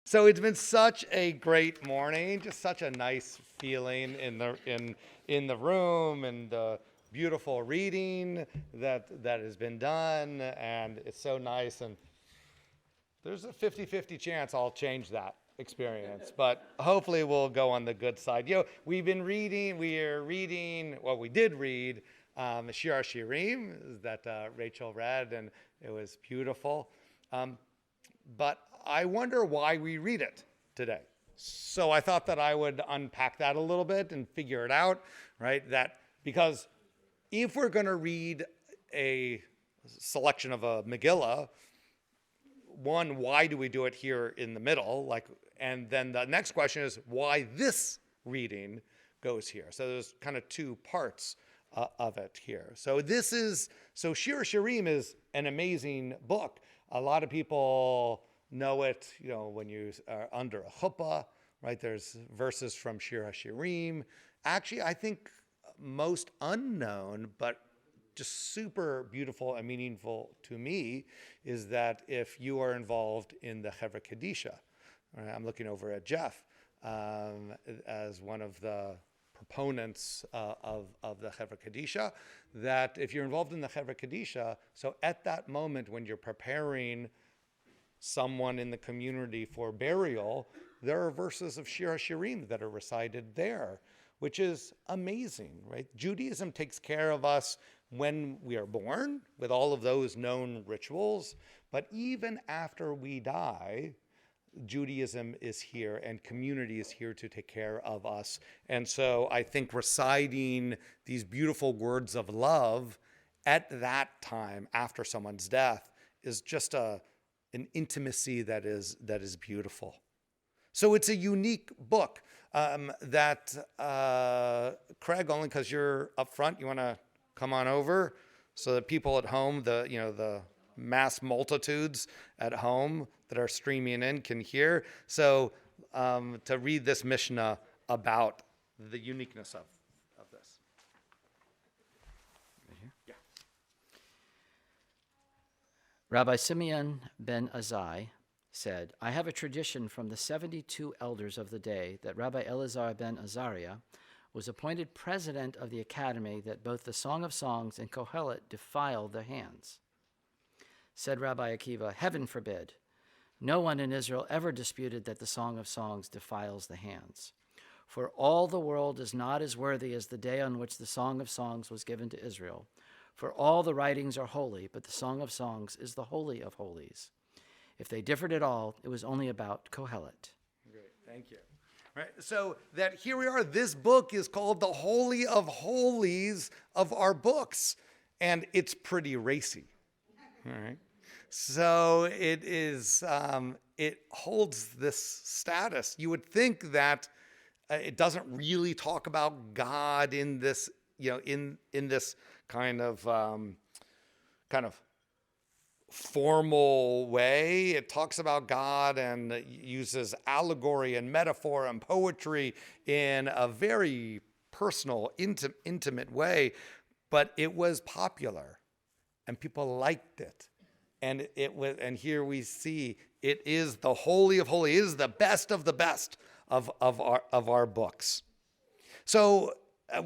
So it's been such a great morning, just such a nice feeling in the room, and the beautiful reading that has been done, and it's so nice. And there's a 50-50 chance I'll change that experience, but hopefully we'll go on the good side. We did read Shir HaShirim that Rachel read, and it was beautiful. But I wonder why we read it today. So I thought that I would unpack that a little bit and figure it out, right? Because if we're going to read a selection of a Megillah, one, why do we do it here in the middle? And then the next question is why this reading goes here. So there's kind of two parts of it here. So Shir HaShirim is an amazing book. A lot of people know it, when you are under a chuppah, right? There's verses from Shir HaShirim. Actually, I think most unknown, but just super beautiful and meaningful to me, is that if you are involved in the Chevra Kadisha, right? I'm looking over at Jeff as one of the proponents of the Chevra Kadisha, that if you're involved in the Chevra Kadisha, so at that moment when you're preparing someone in the community for burial, there are verses of Shir HaShirim that are recited there, which is amazing, right? Judaism takes care of us when we are born with all of those known rituals, but even after we die, Judaism is here and community is here to take care of us. And so I think reciting these beautiful words of love at that time after someone's death is just an intimacy that is beautiful. So it's a unique book that Craig, only because you're up front, you want to come on over so that people at home, the mass multitudes at home that are streaming in can hear. So to read this Mishnah about the uniqueness of this. Right here? Yeah. Rabbi Simeon ben Azai said, I have a tradition from the 72 elders of the day that Rabbi Elazar ben Azariah was appointed president of the academy, that both the Song of Songs and Kohelet defile the hands. Said Rabbi Akiva, heaven forbid. No one in Israel ever disputed that the Song of Songs defiles the hands. For all the world is not as worthy as the day on which the Song of Songs was given to Israel. For all the writings are holy, but the Song of Songs is the holy of holies. If they differed at all, it was only about Kohelet. Great, thank you. Right, so that here we are, this book is called the Holy of Holies of our books, and it's pretty racy. All right. So it is. It holds this status. You would think that it doesn't really talk about God in this, in this kind of formal way. It talks about God and uses allegory and metaphor and poetry in a very personal, intimate way. But it was popular, and people liked it. And and here we see it is the Holy of Holies. It is the best of the best of our books. So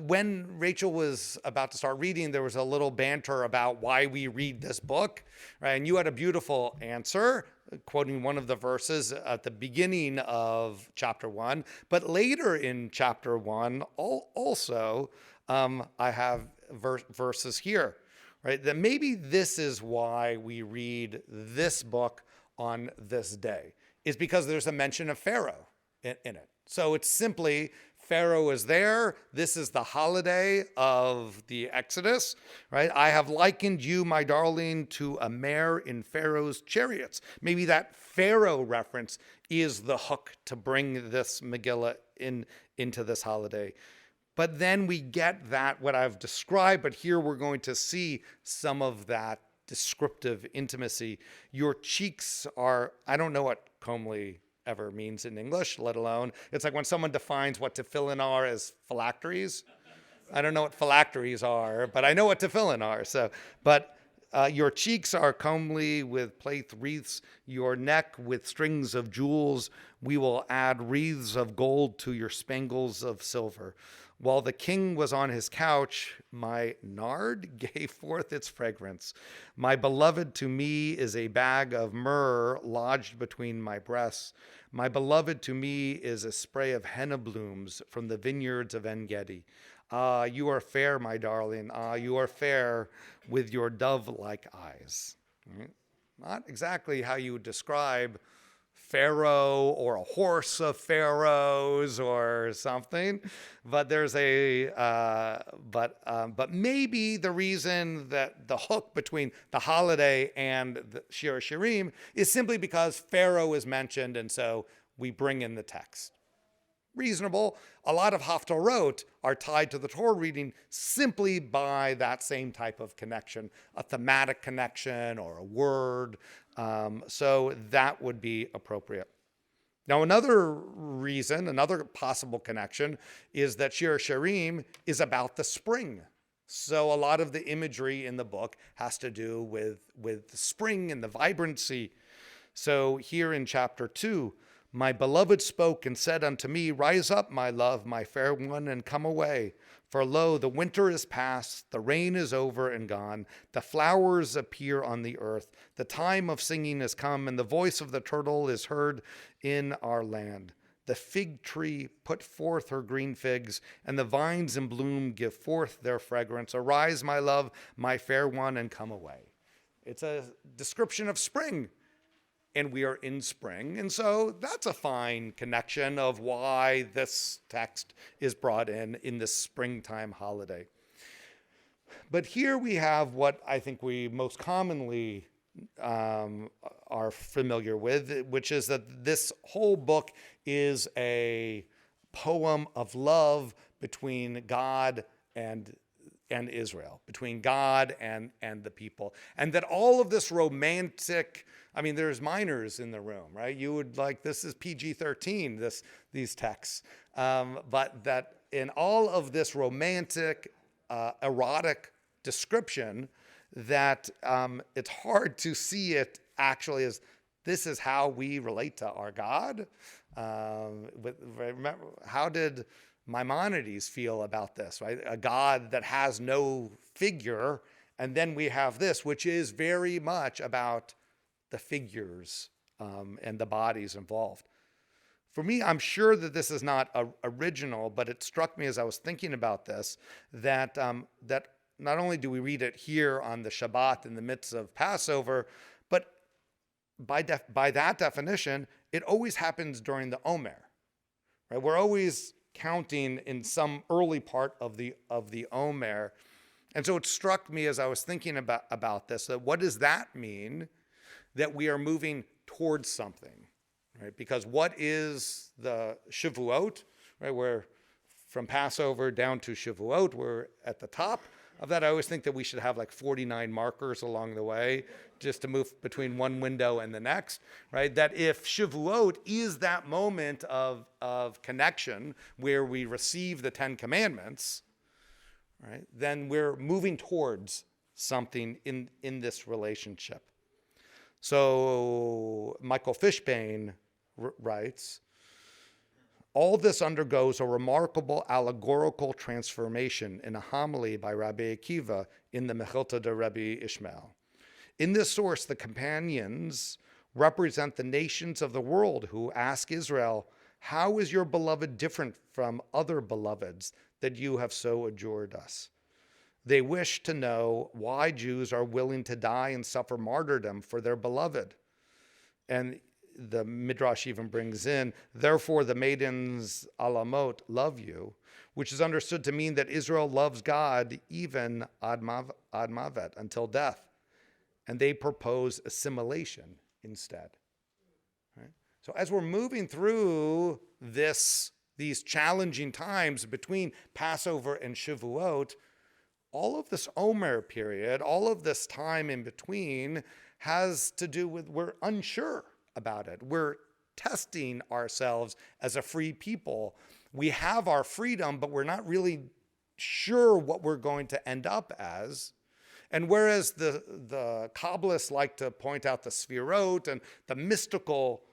when Rachel was about to start reading, there was a little banter about why we read this book, right? And you had a beautiful answer, quoting one of the verses at the beginning of chapter 1. But later in chapter 1, also, I have verses here. Right, that maybe this is why we read this book on this day, is because there's a mention of Pharaoh in it. So it's simply Pharaoh is there. This is the holiday of the Exodus, right? I have likened you, my darling, to a mare in Pharaoh's chariots. Maybe that Pharaoh reference is the hook to bring this Megillah into this holiday. But then we get that, what I've described, but here we're going to see some of that descriptive intimacy. Your cheeks are, I don't know what comely ever means in English, let alone, it's like when someone defines what tefillin are as phylacteries. I don't know what phylacteries are, but I know what tefillin are. So, but Your cheeks are comely with plait wreaths, your neck with strings of jewels. We will add wreaths of gold to your spangles of silver. While the king was on his couch, my nard gave forth its fragrance. My beloved to me is a bag of myrrh lodged between my breasts. My beloved to me is a spray of henna blooms from the vineyards of En-Gedi. Ah, you are fair, my darling. Ah, you are fair with your dove-like eyes. Right? Not exactly how you would describe Pharaoh or a horse of pharaohs or something, but there's but maybe the reason that the hook between the holiday and the Shir HaShirim is simply because Pharaoh is mentioned, and so we bring in the text. Reasonable. A lot of Haftarot are tied to the Torah reading simply by that same type of connection, a thematic connection or a word. So that would be appropriate. Now, another reason, another possible connection is that Shir HaShirim is about the spring. So a lot of the imagery in the book has to do with the spring and the vibrancy. So here in chapter 2, my beloved spoke and said unto me, Rise up, my love, my fair one, and come away. For lo, the winter is past, the rain is over and gone, the flowers appear on the earth, the time of singing is come, and the voice of the turtle is heard in our land. The fig tree put forth her green figs, and the vines in bloom give forth their fragrance. Arise, my love, my fair one, and come away. It's a description of spring. And we are in spring. And so that's a fine connection of why this text is brought in this springtime holiday. But here we have what I think we most commonly are familiar with, which is that this whole book is a poem of love between God and Israel, between God and the people. And that all of this romantic, I mean, there's minors in the room, right? You would like, this is PG-13, these texts. But that in all of this romantic, erotic description, that it's hard to see it actually as this is how we relate to our God. Remember, how did Maimonides feel about this, right? A God that has no figure, and then we have this, which is very much about the figures and the bodies involved. For me, I'm sure that this is not original, but it struck me as I was thinking about this that that not only do we read it here on the Shabbat in the midst of Passover, but by that definition, it always happens during the Omer, right? We're always counting in some early part of the Omer. And so it struck me as I was thinking about this, that what does that mean that we are moving towards something, right? Because what is the Shavuot, right? We're from Passover down to Shavuot, we're at the top of that. I always think that we should have like 49 markers along the way just to move between one window and the next, right? That if Shavuot is that moment of connection where we receive the 10 Commandments, right, then we're moving towards something in this relationship. So Michael Fishbane writes, all this undergoes a remarkable allegorical transformation in a homily by Rabbi Akiva in the Mechilta de Rabbi Ishmael. In this source, the companions represent the nations of the world who ask Israel, how is your beloved different from other beloveds that you have so adjured us? They wish to know why Jews are willing to die and suffer martyrdom for their beloved. And the Midrash even brings in, therefore the maidens alamot love you, which is understood to mean that Israel loves God even ad mavet, until death. And they propose assimilation instead. Right? So as we're moving through these challenging times between Passover and Shavuot, all of this Omer period, all of this time in between has to do with we're unsure about it. We're testing ourselves as a free people. We have our freedom, but we're not really sure what we're going to end up as. And whereas the Kabbalists like to point out the Sfirot and the mystical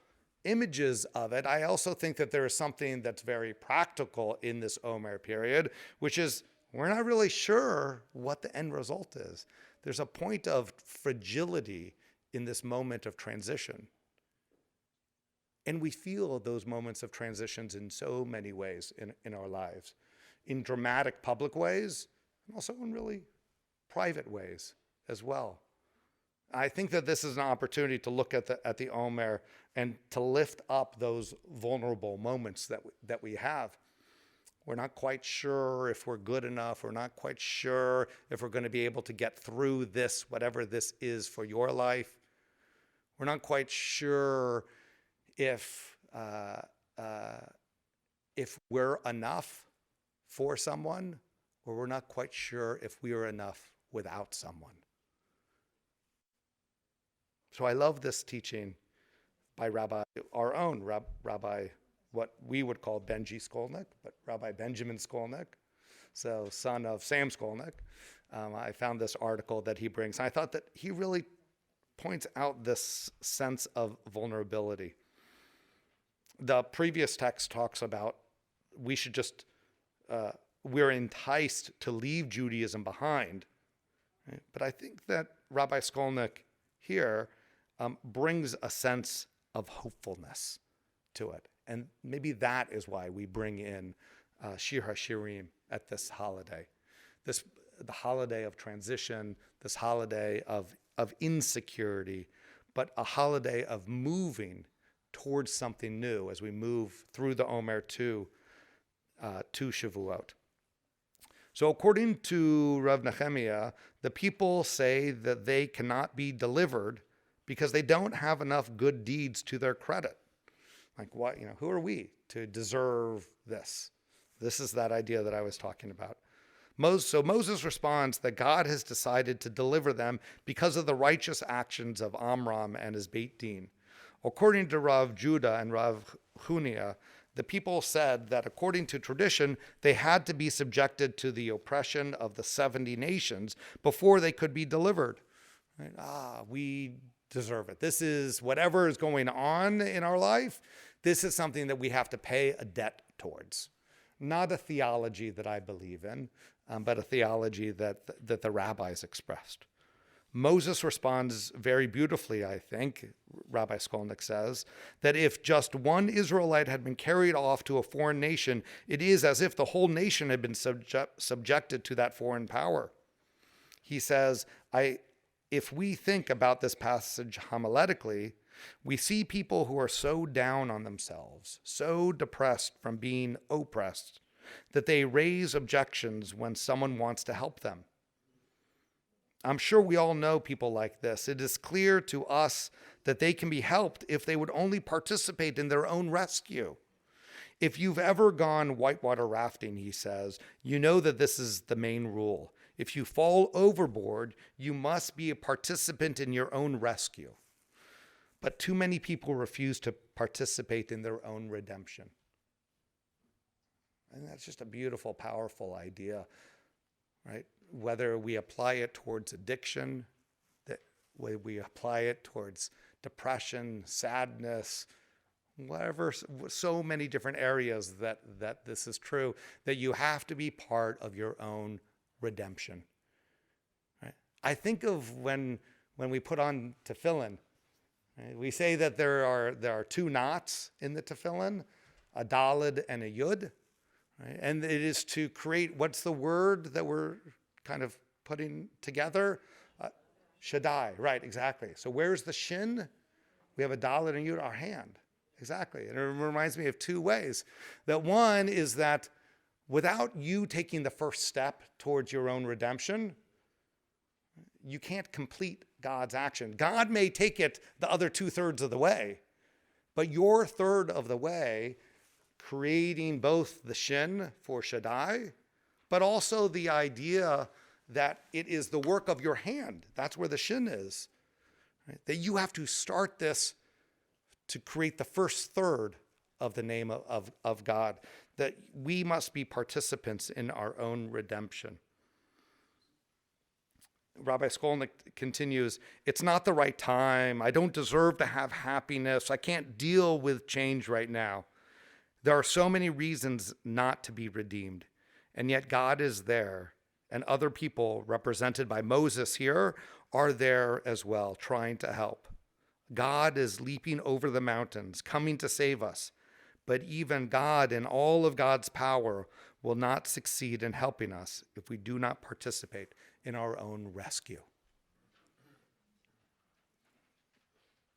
images of it, I also think that there is something that's very practical in this Omer period, which is we're not really sure what the end result is. There's a point of fragility in this moment of transition. And we feel those moments of transitions in so many ways in our lives, in dramatic public ways, and also in really private ways as well. I think that this is an opportunity to look at the Omer and to lift up those vulnerable moments that we have. We're not quite sure if we're good enough. We're not quite sure if we're going to be able to get through this, whatever this is for your life. We're not quite sure if we're enough for someone, or we're not quite sure if we are enough without someone. So I love this teaching by Rabbi, our own Rabbi, what we would call Benji Skolnick, but Rabbi Benjamin Skolnick, so son of Sam Skolnick. I found this article that he brings, and I thought that he really points out this sense of vulnerability. The previous text talks about we should just, we're enticed to leave Judaism behind. Right? But I think that Rabbi Skolnick here brings a sense of hopefulness to it. And maybe that is why we bring in Shir HaShirim at this holiday. The holiday of transition, this holiday of insecurity, but a holiday of moving towards something new as we move through the Omer to Shavuot. So according to Rav Nehemiah, the people say that they cannot be delivered because they don't have enough good deeds to their credit. Like what, who are we to deserve this? This is that idea that I was talking about. So Moses responds that God has decided to deliver them because of the righteous actions of Amram and his Beit Din. According to Rav Judah and Rav Hunia, the people said that according to tradition, they had to be subjected to the oppression of the 70 nations before they could be delivered. Right? We deserve it. This is whatever is going on in our life. This is something that we have to pay a debt towards. Not a theology that I believe in, but a theology that the rabbis expressed. Moses responds very beautifully, I think, Rabbi Skolnick says, that if just one Israelite had been carried off to a foreign nation, it is as if the whole nation had been subjected to that foreign power. He says, if we think about this passage homiletically, we see people who are so down on themselves, so depressed from being oppressed, that they raise objections when someone wants to help them. I'm sure we all know people like this. It is clear to us that they can be helped if they would only participate in their own rescue. If you've ever gone whitewater rafting, he says, you know that this is the main rule. If you fall overboard, you must be a participant in your own rescue. But too many people refuse to participate in their own redemption. And that's just a beautiful, powerful idea, right? Whether we apply it towards addiction, whether we apply it towards depression, sadness, whatever, so many different areas that this is true, that you have to be part of your own redemption. Right? I think of when we put on tefillin, right? We say that there are two knots in the tefillin, a daled and a yud, right? And it is to create, what's the word that we're kind of putting together? Shaddai, right, exactly. So where's the shin? We have a daled and yud, our hand. Exactly. And it reminds me of two ways. That one is that without you taking the first step towards your own redemption, you can't complete God's action. God may take it the other 2/3 of the way, but your third of the way, creating both the shin for Shaddai, but also the idea that it is the work of your hand. That's where the shin is. Right? That you have to start this to create the first third of the name of God. That we must be participants in our own redemption. Rabbi Skolnick continues, it's not the right time. I don't deserve to have happiness. I can't deal with change right now. There are so many reasons not to be redeemed, and yet God is there, and other people represented by Moses here are there as well, trying to help. God is leaping over the mountains, coming to save us, but even God in all of God's power will not succeed in helping us if we do not participate in our own rescue.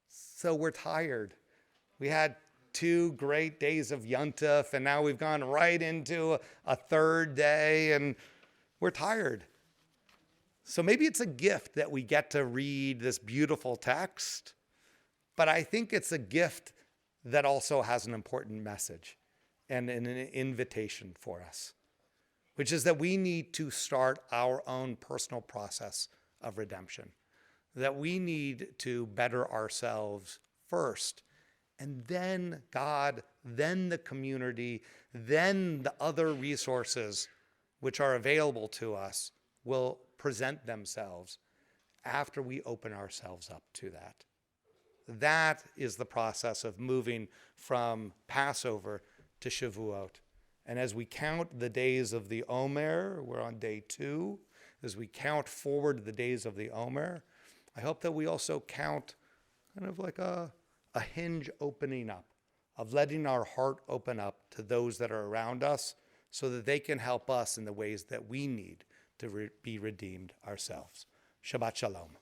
So we're tired. We had 2 great days of Yontif, and now we've gone right into a third day, and we're tired. So maybe it's a gift that we get to read this beautiful text, but I think it's a gift that also has an important message and an invitation for us, which is that we need to start our own personal process of redemption, that we need to better ourselves first, and then God, then the community, then the other resources which are available to us will present themselves after we open ourselves up to that. That is the process of moving from Passover to Shavuot. And as we count the days of the Omer, we're on day 2, as we count forward the days of the Omer, I hope that we also count kind of like a hinge opening up, of letting our heart open up to those that are around us so that they can help us in the ways that we need to be redeemed ourselves. Shabbat Shalom.